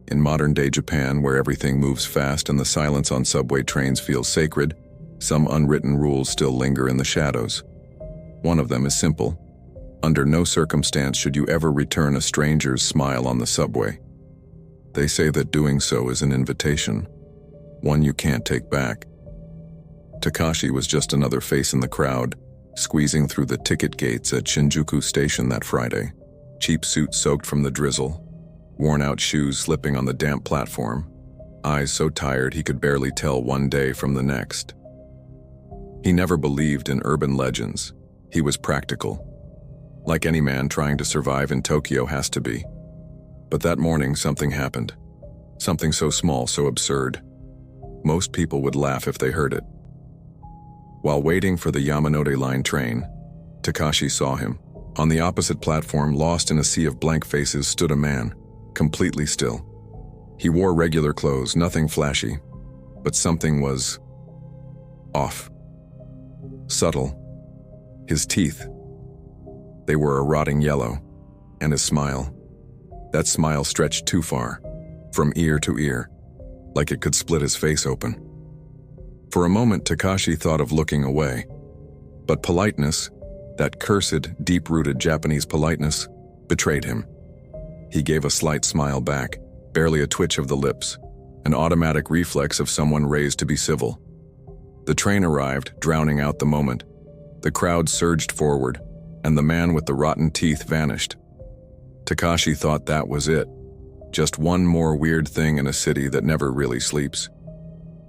In modern-day Japan, where everything moves fast and the silence on subway trains feels sacred, some unwritten rules still linger in the shadows. One of them is simple. Under no circumstance should you ever return a stranger's smile on the subway. They say that doing so is an invitation, one you can't take back. Takashi was just another face in the crowd, squeezing through the ticket gates at Shinjuku Station that Friday. Cheap suit soaked from the drizzle, worn-out shoes slipping on the damp platform, eyes so tired he could barely tell one day from the next. He never believed in urban legends. He was practical, like any man trying to survive in Tokyo has to be. But that morning something happened. Something so small, so absurd. Most people would laugh if they heard it. While waiting for the Yamanote Line train, Takashi saw him. On the opposite platform, lost in a sea of blank faces, stood a man, completely still. He wore regular clothes, nothing flashy, but something was off. Subtle. His teeth. They were a rotting yellow, and his smile. That smile stretched too far, from ear to ear, like it could split his face open. For a moment, Takashi thought of looking away, but politeness, that cursed, deep-rooted Japanese politeness, betrayed him. He gave a slight smile back, barely a twitch of the lips, an automatic reflex of someone raised to be civil. The train arrived, drowning out the moment. The crowd surged forward, and the man with the rotten teeth vanished. Takashi thought that was it. Just one more weird thing in a city that never really sleeps.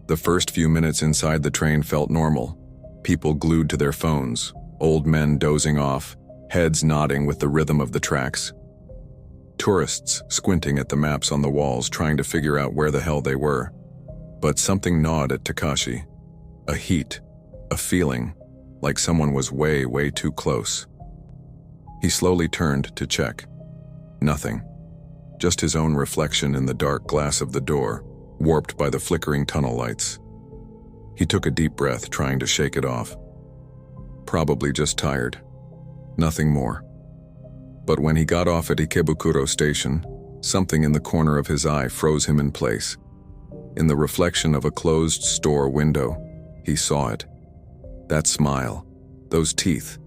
The first few minutes inside the train felt normal. People glued to their phones, old men dozing off, heads nodding with the rhythm of the tracks. Tourists squinting at the maps on the walls, trying to figure out where the hell they were. But something gnawed at Takashi. A heat, a feeling, like someone was way, way too close. He slowly turned to check. Nothing. Just his own reflection in the dark glass of the door, warped by the flickering tunnel lights. He took a deep breath, trying to shake it off. Probably just tired. Nothing more. But when he got off at Ikebukuro Station, something in the corner of his eye froze him in place. In the reflection of a closed store window, he saw it. That smile, those teeth,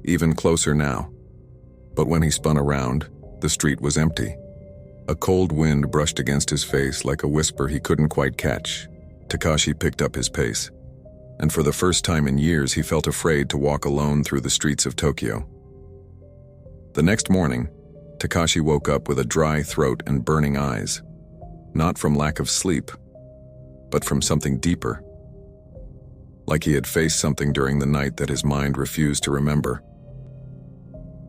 even closer now. But when he spun around, the street was empty. A cold wind brushed against his face like a whisper he couldn't quite catch. Takashi picked up his pace, and for the first time in years he felt afraid to walk alone through the streets of Tokyo. The next morning, Takashi woke up with a dry throat and burning eyes, not from lack of sleep, but from something deeper. Like he had faced something during the night that his mind refused to remember.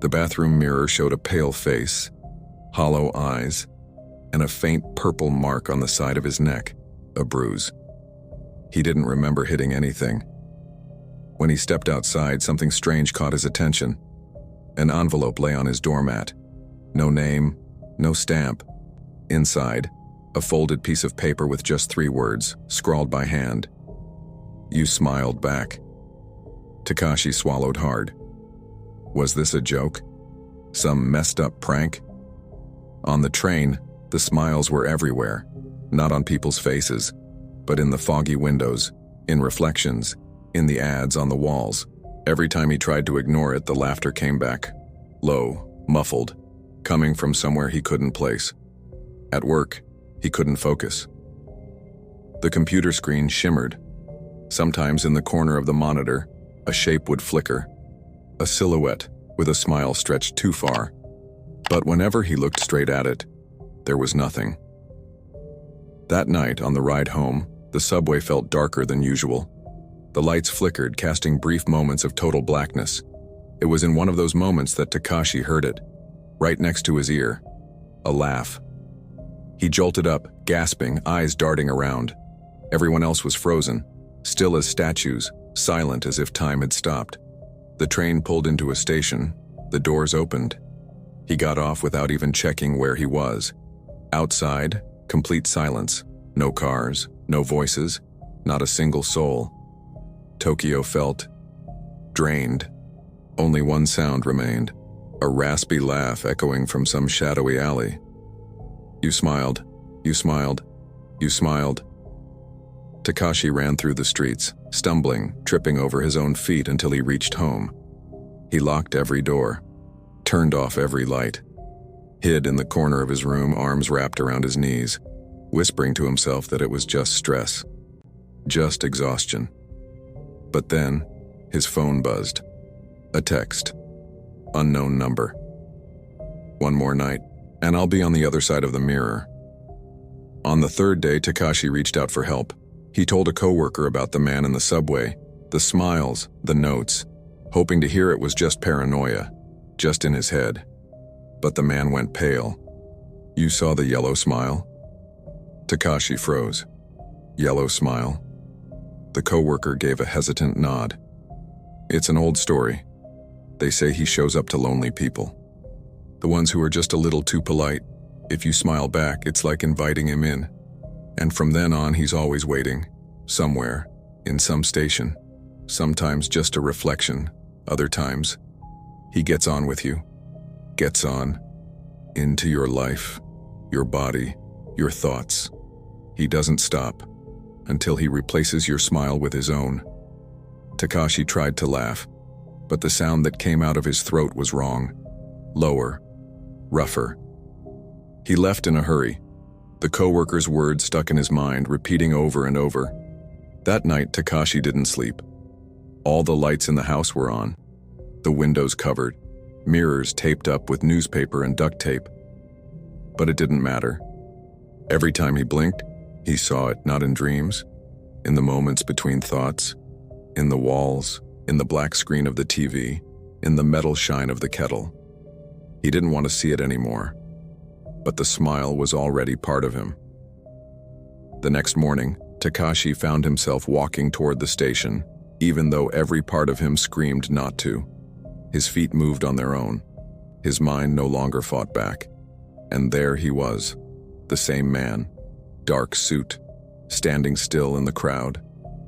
The bathroom mirror showed a pale face, hollow eyes, and a faint purple mark on the side of his neck, a bruise. He didn't remember hitting anything. When he stepped outside, something strange caught his attention. An envelope lay on his doormat. No name, no stamp. Inside, a folded piece of paper with just 3 words, scrawled by hand. You smiled back. Takashi swallowed hard. Was this a joke? Some messed up prank? On the train, the smiles were everywhere, not on people's faces, but in the foggy windows, in reflections, in the ads on the walls. Every time he tried to ignore it, the laughter came back, low, muffled, coming from somewhere he couldn't place. At work, he couldn't focus. The computer screen shimmered. Sometimes in the corner of the monitor, a shape would flicker, a silhouette with a smile stretched too far. But whenever he looked straight at it, there was nothing. That night, on the ride home, the subway felt darker than usual. The lights flickered, casting brief moments of total blackness. It was in one of those moments that Takashi heard it, right next to his ear. A laugh. He jolted up, gasping, eyes darting around. Everyone else was frozen, still as statues, silent as if time had stopped. The train pulled into a station. The doors opened. He got off without even checking where he was. Outside, complete silence. No cars, no voices, not a single soul. Tokyo felt drained. Only one sound remained, a raspy laugh echoing from some shadowy alley. You smiled. You smiled. You smiled. Takashi ran through the streets, stumbling, tripping over his own feet until he reached home. He locked every door, turned off every light, hid in the corner of his room, arms wrapped around his knees, whispering to himself that it was just stress, just exhaustion. But then, his phone buzzed. A text. Unknown number. One more night, and I'll be on the other side of the mirror. On the third day, Takashi reached out for help. He told a coworker about the man in the subway, the smiles, the notes, hoping to hear it was just paranoia, just in his head. But the man went pale. You saw the yellow smile? Takashi froze. Yellow smile? The coworker gave a hesitant nod. It's an old story. They say he shows up to lonely people. The ones who are just a little too polite. If you smile back, it's like inviting him in. And from then on, he's always waiting. Somewhere. In some station. Sometimes just a reflection. Other times, he gets on with you. Gets on. Into your life. Your body. Your thoughts. He doesn't stop. Until he replaces your smile with his own. Takashi tried to laugh, but the sound that came out of his throat was wrong. Lower. Rougher. He left in a hurry. The coworker's words stuck in his mind, repeating over and over. That night, Takashi didn't sleep. All the lights in the house were on. The windows covered. Mirrors taped up with newspaper and duct tape. But it didn't matter. Every time he blinked, he saw it, not in dreams, in the moments between thoughts, in the walls, in the black screen of the TV, in the metal shine of the kettle. He didn't want to see it anymore, but the smile was already part of him. The next morning, Takashi found himself walking toward the station, even though every part of him screamed not to. His feet moved on their own. His mind no longer fought back. And there he was, the same man, dark suit, standing still in the crowd,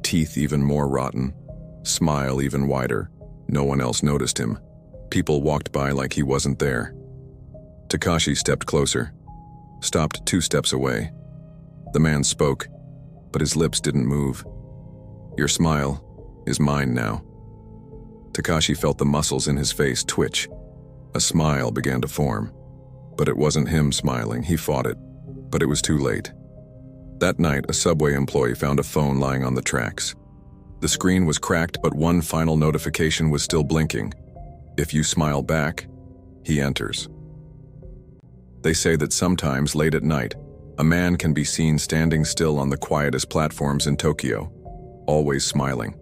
teeth even more rotten, smile even wider. No one else noticed him. People walked by like he wasn't there. Takashi stepped closer, stopped 2 steps away. The man spoke, but his lips didn't move. Your smile is mine now. Takashi felt the muscles in his face twitch. A smile began to form. But it wasn't him smiling, he fought it. But it was too late. That night, a subway employee found a phone lying on the tracks. The screen was cracked, but one final notification was still blinking. If you smile back, he enters. They say that sometimes, late at night, a man can be seen standing still on the quietest platforms in Tokyo, always smiling.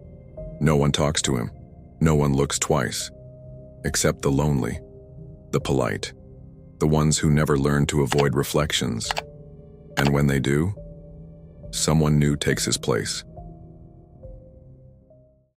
No one talks to him. No one looks twice. Except the lonely, the polite, the ones who never learn to avoid reflections. And when they do, someone new takes his place.